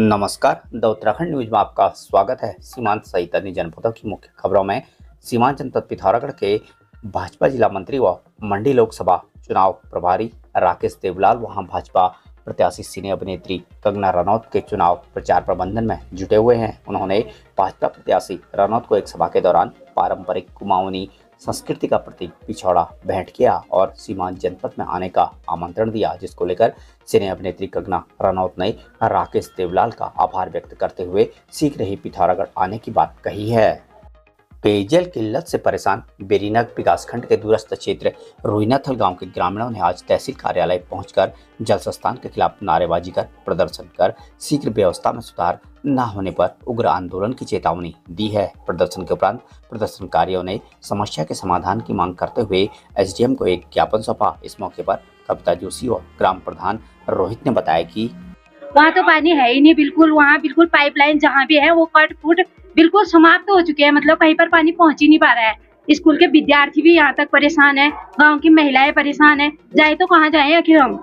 नमस्कार, the Uttarakhand news में आपका स्वागत है। सीमांत सहित अन्य जनपदों की मुख्य खबरों में सीमांत जनपद पिथौरागढ़ के भाजपा जिला मंत्री व मंडी लोकसभा चुनाव प्रभारी राकेश देवलाल वहां भाजपा प्रत्याशी सिने अभिनेत्री कंगना रनौत के चुनाव प्रचार प्रबंधन में जुटे हुए हैं। उन्होंने भाजपा प्रत्याशी रनौत को एक सभा के दौरान पारंपरिक कुमाऊनी संस्कृति का प्रतीक पिछौड़ा भेंट किया और सीमांत जनपद में आने का आमंत्रण दिया, जिसको लेकर सिने अभिनेत्री कंगना रनौत ने राकेश देवलाल का आभार व्यक्त करते हुए शीघ्र ही पिथौरागढ़ आने की बात कही है। पेयजल किल्लत से परेशान बेरीनाग विकासखंड के दूरस्थ क्षेत्र रोहिनाथल गांव के ग्रामीणों ने आज तहसील कार्यालय पहुंचकर जल संस्थान के खिलाफ नारेबाजी कर प्रदर्शन कर शीघ्र व्यवस्था में सुधार न होने पर उग्र आंदोलन की चेतावनी दी है। प्रदर्शन के उपरांत प्रदर्शनकारियों ने समस्या के समाधान की मांग करते हुए एसडीएम को एक ज्ञापन सौंपा। इस मौके पर कविता जोशी और ग्राम प्रधान रोहित ने बताया कि वहाँ तो पानी है ही नहीं, बिल्कुल वहाँ बिल्कुल पाइपलाइन जहाँ भी है वो कट फुट बिल्कुल समाप्त हो चुके हैं। मतलब कहीं पर पानी पहुँच ही नहीं पा रहा है। स्कूल के विद्यार्थी भी यहाँ तक परेशान है, गांव की महिलाएं परेशान है। जाए तो कहाँ जाए आखिर हम।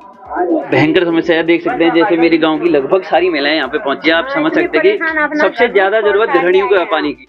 भयंकर समस्या देख सकते हैं। जैसे मेरे गांव की लगभग सारी महिलाएं यहाँ पे पहुंची। आप समझ सकते हैं कि सबसे ज्यादा जरूरत गृहिणियों को है पानी की।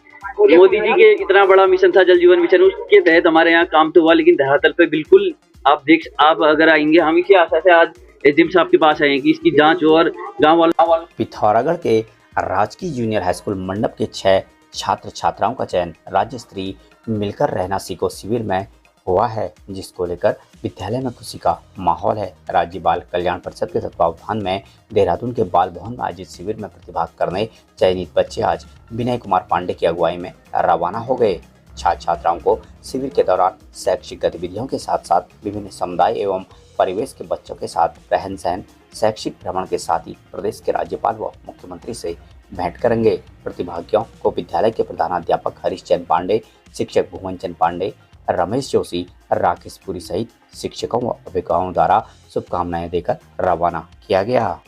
मोदी जी के इतना बड़ा मिशन था जल जीवन मिशन, उसके तहत हमारे यहाँ काम तो हुआ, लेकिन धरातल पे बिल्कुल आप अगर आएंगे, हम इसी आशा से आज एसडीएम साहब के पास आए हैं कि इसकी जांच हो और गाँव वालों। पिथौरागढ़ के राजकीय जूनियर हाई स्कूल मंडप के 6 छात्र छात्राओं का चयन राज्य स्तरीय मिलकर रहना सीखो शिविर में हुआ है, जिसको लेकर विद्यालय में खुशी का माहौल है। राज्य बाल कल्याण परिषद के तत्वावधान में देहरादून के बाल भवन में आयोजित शिविर में प्रतिभाग करने चयनित बच्चे आज विनय कुमार पांडे की अगुवाई में रवाना हो गए। छात्र छात्राओं को शिविर के दौरान शैक्षिक गतिविधियों के साथ साथ विभिन्न समुदाय एवं परिवेश के बच्चों के साथ रहन सहन, शैक्षिक भ्रमण के साथ ही प्रदेश के राज्यपाल व मुख्यमंत्री से भेंट करेंगे। प्रतिभागियों को विद्यालय के प्रधानाध्यापक हरीश चंद पांडे, शिक्षक भुवन चंद पांडे, रमेश जोशी, राकेश पुरी सहित शिक्षकों व अभिभावकों द्वारा शुभकामनाएं देकर रवाना किया गया।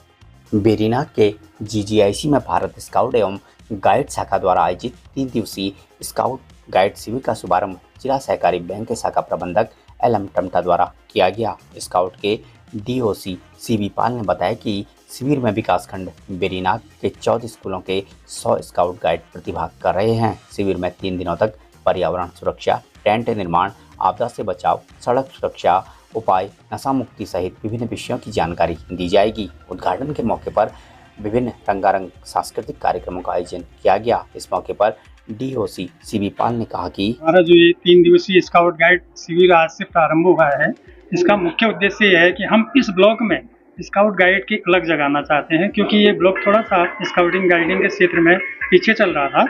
बेरीनाग के जीजीआईसी में भारत स्काउट एवं गाइड शाखा द्वारा आयोजित 3 दिवसीय स्काउट गाइड शिविर का शुभारंभ जिला सहकारी बैंक के शाखा प्रबंधक LM टमटा द्वारा किया गया। स्काउट के DOC CB पाल ने बताया कि शिविर में विकासखंड बेरीनाग के 14 स्कूलों के 100 स्काउट गाइड प्रतिभाग कर रहे हैं। शिविर में 3 दिनों तक पर्यावरण सुरक्षा, टेंट निर्माण, आपदा से बचाव, सड़क सुरक्षा उपाय, नशा मुक्ति सहित विभिन्न विषयों की जानकारी दी जाएगी। उद्घाटन के मौके पर विभिन्न रंगारंग सांस्कृतिक कार्यक्रमों का आयोजन किया गया। इस मौके पर DOC CB पाल ने कहा कि हमारा जो ये 3 दिवसीय स्काउट गाइड शिविर आज से प्रारंभ हुआ है, इसका मुख्य उद्देश्य ये है कि हम इस ब्लॉक में स्काउट गाइड की अलग जगाना चाहते हैं, क्योंकि ये ब्लॉक थोड़ा सा स्काउटिंग गाइडिंग के क्षेत्र में पीछे चल रहा था।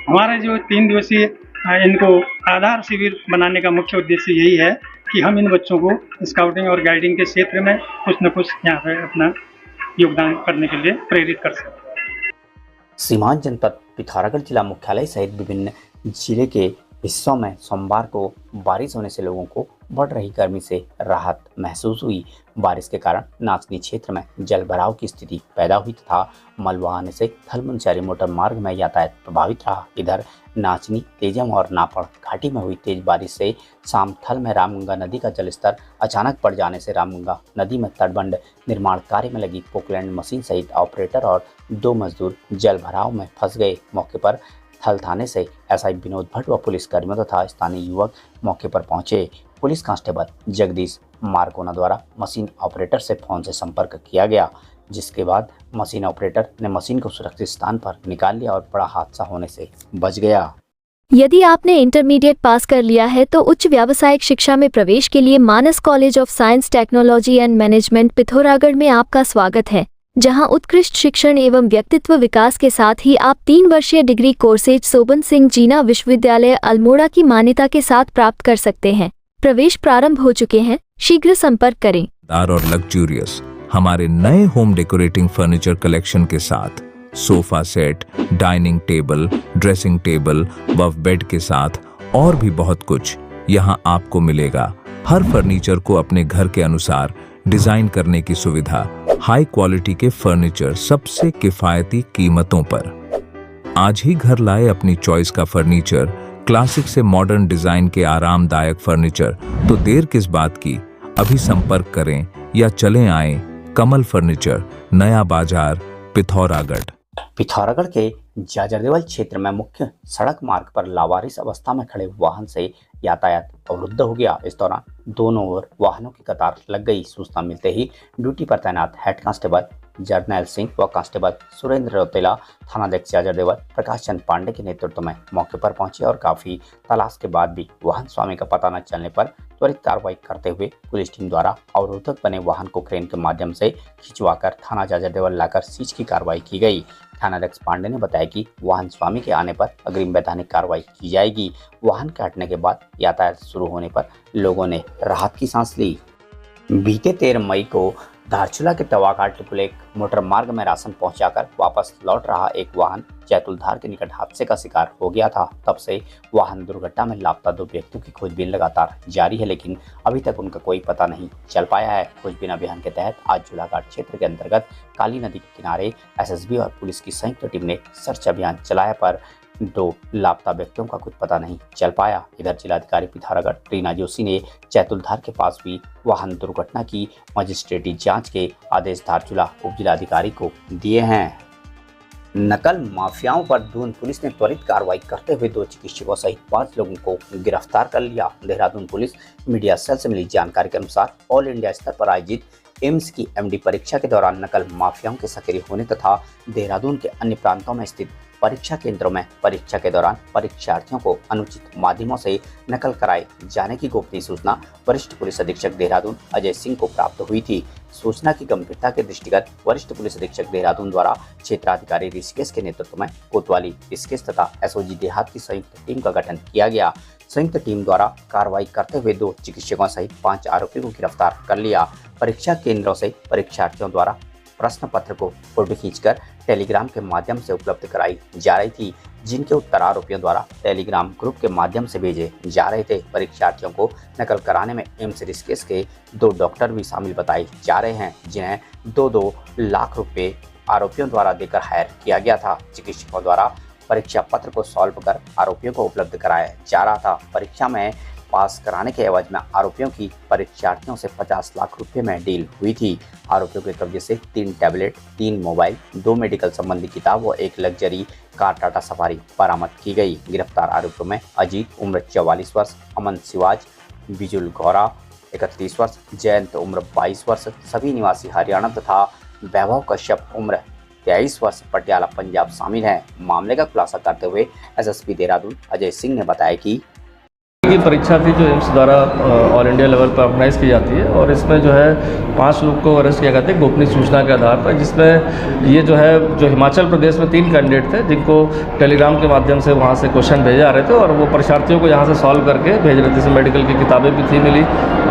हमारा जो 3 दिवसीय इनको आधार शिविर बनाने का मुख्य उद्देश्य यही है कि हम इन बच्चों को स्काउटिंग और गाइडिंग के क्षेत्र में कुछ न कुछ यहाँ पे अपना योगदान करने के लिए प्रेरित कर सकें। सीमांत जनपद पिथौरागढ़ जिला मुख्यालय सहित विभिन्न जिले के हिस्सों में सोमवार को बारिश होने से लोगों को बढ़ रही गर्मी से राहत महसूस हुई। बारिश के कारण नाचनी क्षेत्र में जल भराव की स्थिति पैदा हुई तथा मलबा आने से थल मुनस्यारी मोटर मार्ग में यातायात प्रभावित रहा। इधर नाचनी, तेजम और नापड़ घाटी में हुई तेज बारिश से शाम थल में रामगंगा नदी का जलस्तर अचानक बढ़ जाने से रामगंगा नदी में तटबंध निर्माण कार्य में लगी पोकलैंड मशीन सहित ऑपरेटर और 2 मजदूर जल भराव में फंस गए। मौके पर थल थाने से SI विनोद भट्ट व पुलिस कर्मियों तथा स्थानीय युवक मौके पर पहुंचे। पुलिस कांस्टेबल जगदीश मारकोना द्वारा मशीन ऑपरेटर से फोन से संपर्क किया गया, जिसके बाद मशीन ऑपरेटर ने मशीन को सुरक्षित स्थान पर निकाल लिया और बड़ा हादसा होने से बच गया। यदि आपने इंटरमीडिएट पास कर लिया है तो उच्च व्यावसायिक शिक्षा में प्रवेश के लिए Manas college of science, technology and management Pithoragarh में आपका स्वागत है, जहां उत्कृष्ट शिक्षण एवं व्यक्तित्व विकास के साथ ही आप 3 वर्षीय डिग्री कोर्सेज सोबन सिंह जीना विश्वविद्यालय अल्मोड़ा की मान्यता के साथ प्राप्त कर सकते हैं। प्रवेश प्रारंभ हो चुके हैं, शीघ्र संपर्क करें। और लग्जूरियस हमारे नए होम डेकोरेटिंग फर्नीचर कलेक्शन के साथ sofa set, dining table, dressing table व बेड के साथ और भी बहुत कुछ यहाँ आपको मिलेगा। हर फर्नीचर को अपने घर के अनुसार डिजाइन करने की सुविधा, हाई क्वालिटी के फर्नीचर सबसे किफायती कीमतों पर। आज ही घर लाए अपनी चॉइस का फर्नीचर, क्लासिक से मॉडर्न डिजाइन के आरामदायक फर्नीचर। तो देर किस बात की, अभी संपर्क करें या चलें आए कमल फर्नीचर, नया बाजार, पिथौरागढ़। पिथौरागढ़ के जाजरदेवल क्षेत्र में मुख्य सड़क मार्ग पर लावारिस अवस्था में खड़े वाहन से यातायात अवरुद्ध हो गया। इस दौरान दोनों ओर वाहनों की कतार लग गई। सूचना मिलते ही ड्यूटी पर तैनात हेड कांस्टेबल जर्नैल सिंह व कांस्टेबल सुरेंद्र रौतेला, थानाध्यक्ष जाजरदेवल प्रकाश चंद पांडे के नेतृत्व में मौके पर पहुंचे और काफी तलाश के बाद भी वाहन स्वामी का पता न चलने पर त्वरित कार्रवाई करते हुए पुलिस टीम द्वारा अवरोधक बने वाहन को क्रेन के माध्यम से खिंचवाकर थाना जाजरदेवल लाकर सीज की कार्रवाई की गई। थानाध्यक्ष पांडे ने बताया कि वाहन स्वामी के आने पर अग्रिम वैधानिक कार्रवाई की जाएगी। वाहन के हटने के बाद यातायात शुरू होने पर लोगों ने राहत की सांस ली। बीते 13 मई को धारचूला के तवाघाट टिपुलेक मोटर मार्ग में राशन पहुंचाकर वापस लौट रहा एक वाहन जैतुलधार के निकट हादसे का शिकार हो गया था। तब से वाहन दुर्घटना में लापता 2 व्यक्तियों की खोजबीन लगातार जारी है, लेकिन अभी तक उनका कोई पता नहीं चल पाया है। खोजबीन अभियान के तहत आज झूलाघाट क्षेत्र के अंतर्गत काली नदी के किनारे एसएसबी और पुलिस की संयुक्त टीम ने सर्च अभियान चलाया, पर 2 लापता व्यक्तियों का कुछ पता नहीं चल पाया। इधर जिलाधिकारी पिथौरागढ़ रीना जोशी ने जैतुलधार के पास हुई वाहन दुर्घटना की मजिस्ट्रेटी जांच के आदेश धारचूला उप जिलाधिकारी को दिए हैं। नकल माफियाओं पर दून पुलिस ने त्वरित कार्रवाई करते हुए 2 चिकित्सकों सहित 5 लोगों को गिरफ्तार कर लिया। देहरादून पुलिस मीडिया सेल से मिली जानकारी के अनुसार ऑल इंडिया स्तर पर आयोजित एम्स की एमडी परीक्षा के दौरान नकल माफियाओं के सक्रिय होने तथा देहरादून के अन्य प्रांतों में स्थित परीक्षा केंद्रों में परीक्षा के दौरान परीक्षार्थियों को अनुचित माध्यमों से नकल कराए जाने की गोपनीय सूचना वरिष्ठ पुलिस अधीक्षक देहरादून अजय सिंह को प्राप्त हुई थी। सूचना की गंभीरता के दृष्टिगत वरिष्ठ पुलिस अधीक्षक देहरादून द्वारा क्षेत्राधिकारी ऋषिकेश के नेतृत्व में कोतवाली ऋषिकेश तथा एसओजी देहात की संयुक्त टीम का गठन किया गया। संयुक्त टीम द्वारा कार्रवाई करते हुए 2 चिकित्सकों सहित 5 आरोपियों को गिरफ्तार कर लिया। परीक्षा केंद्रों से परीक्षार्थियों द्वारा प्रश्न पत्र को फोटो खींचकर टेलीग्राम के माध्यम से उपलब्ध कराई जा रही थी, जिनके उत्तर आरोपियों द्वारा टेलीग्राम ग्रुप के माध्यम से भेजे जा रहे थे। परीक्षार्थियों को नकल कराने में एम्स ऋषिकेश के 2 डॉक्टर भी शामिल बताए जा रहे हैं, जिन्हें 2-2 लाख रुपए आरोपियों द्वारा देकर हायर किया गया था। चिकित्सकों द्वारा परीक्षा पत्र को सॉल्व कर आरोपियों को उपलब्ध कराया जा रहा था। परीक्षा में पास कराने के एवज में आरोपियों की परीक्षार्थियों से 50 लाख रुपए में डील हुई थी। आरोपियों के कब्जे से 3 टैबलेट, 3 मोबाइल, 2 मेडिकल संबंधी किताब व 1 लग्जरी कार टाटा सफारी बरामद की गई। गिरफ्तार आरोपियों में अजीत उम्र 44 वर्ष, अमन सिवाज, बिजुल गौरा 31 वर्ष, जयंत उम्र 22 वर्ष सभी निवासी हरियाणा तथा वैभव कश्यप उम्र 23 वर्ष पटियाला पंजाब शामिल हैं। मामले का खुलासा करते हुए एसएसपी देहरादून अजय सिंह ने बताया कि की परीक्षा थी जो एम्स द्वारा ऑल इंडिया लेवल पर ऑर्गेनाइज की जाती है और इसमें जो है 5 लोग को अरेस्ट किया गया था गोपनीय सूचना के आधार पर, जिसमें ये जो हिमाचल प्रदेश में 3 कैंडिडेट थे जिनको टेलीग्राम के माध्यम से वहाँ से क्वेश्चन भेजे जा रहे थे और वो परीक्षार्थियों को यहाँ से सॉल्व करके भेज रहे थे। जैसे मेडिकल की किताबें भी थी मिली,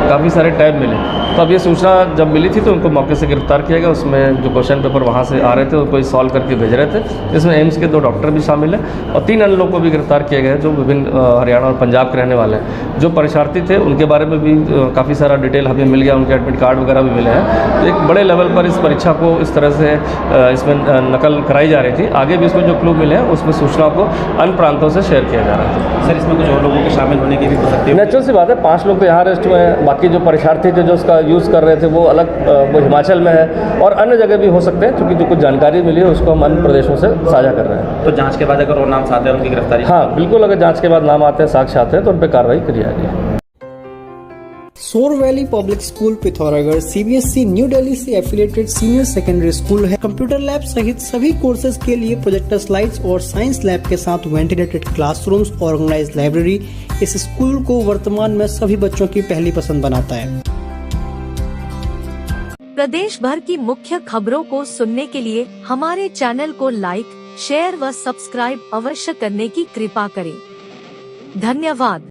काफ़ी सारे टैब मिले। तो अब ये सूचना जब मिली थी तो उनको मौके से गिरफ्तार किया गया। उसमें जो क्वेश्चन पेपर वहाँ से आ रहे थे उनको सॉल्व करके भेज रहे थे, जिसमें एम्स के 2 डॉक्टर भी शामिल हैं और 3 अन्य लोग को भी गिरफ्तार किया गया है जो विभिन्न हरियाणा और पंजाब के रहने वाले हैं। जो परीक्षार्थी थे उनके बारे में भी काफ़ी सारा डिटेल हमें मिल गया, उनके एडमिट कार्ड वगैरह भी मिले हैं। तो एक बड़े लेवल पर इस परीक्षा को इस तरह से इसमें नकल कराई जा रही थी। आगे भी इसमें जो क्लू मिले हैं उसमें सूचना को अन्य प्रांतों से शेयर किया जा रहा था। सर, इसमें कुछ और लोगों के शामिल होने की भी हो सकती है? नेचुरल सी बात है, 5 लोग तो यहाँ अरेस्ट हुए हैं, बाकी जो परीक्षार्थी थे जो उसका यूज़ कर रहे थे वो अलग वो हिमाचल में है और अन्य जगह भी हो सकते हैं, क्योंकि जो कुछ जानकारी मिली है उसको हम अन्य प्रदेशों से साझा कर रहे हैं। तो जांच के बाद अगर और नाम साथ है उनकी गिरफ्तारी? हाँ बिल्कुल, अगर जांच के बाद नाम आते हैं, साक्ष्य आते हैं तो उन पर कार्रवाई की जाएगी। सोर valley public school Pithoragarh CBSE new Delhi से एफिलिएटेड सीनियर सेकेंडरी स्कूल है। कंप्यूटर लैब सहित सभी कोर्सेज के लिए प्रोजेक्टर स्लाइड्स और साइंस लैब के साथ वेंटिलेटेड क्लासरूम्स और ऑर्गेनाइज्ड लाइब्रेरी इस स्कूल को वर्तमान में सभी बच्चों की पहली पसंद बनाता है। प्रदेश भर की मुख्य खबरों को सुनने के लिए हमारे चैनल को लाइक, शेयर व सब्सक्राइब अवश्य करने की कृपा करें। धन्यवाद।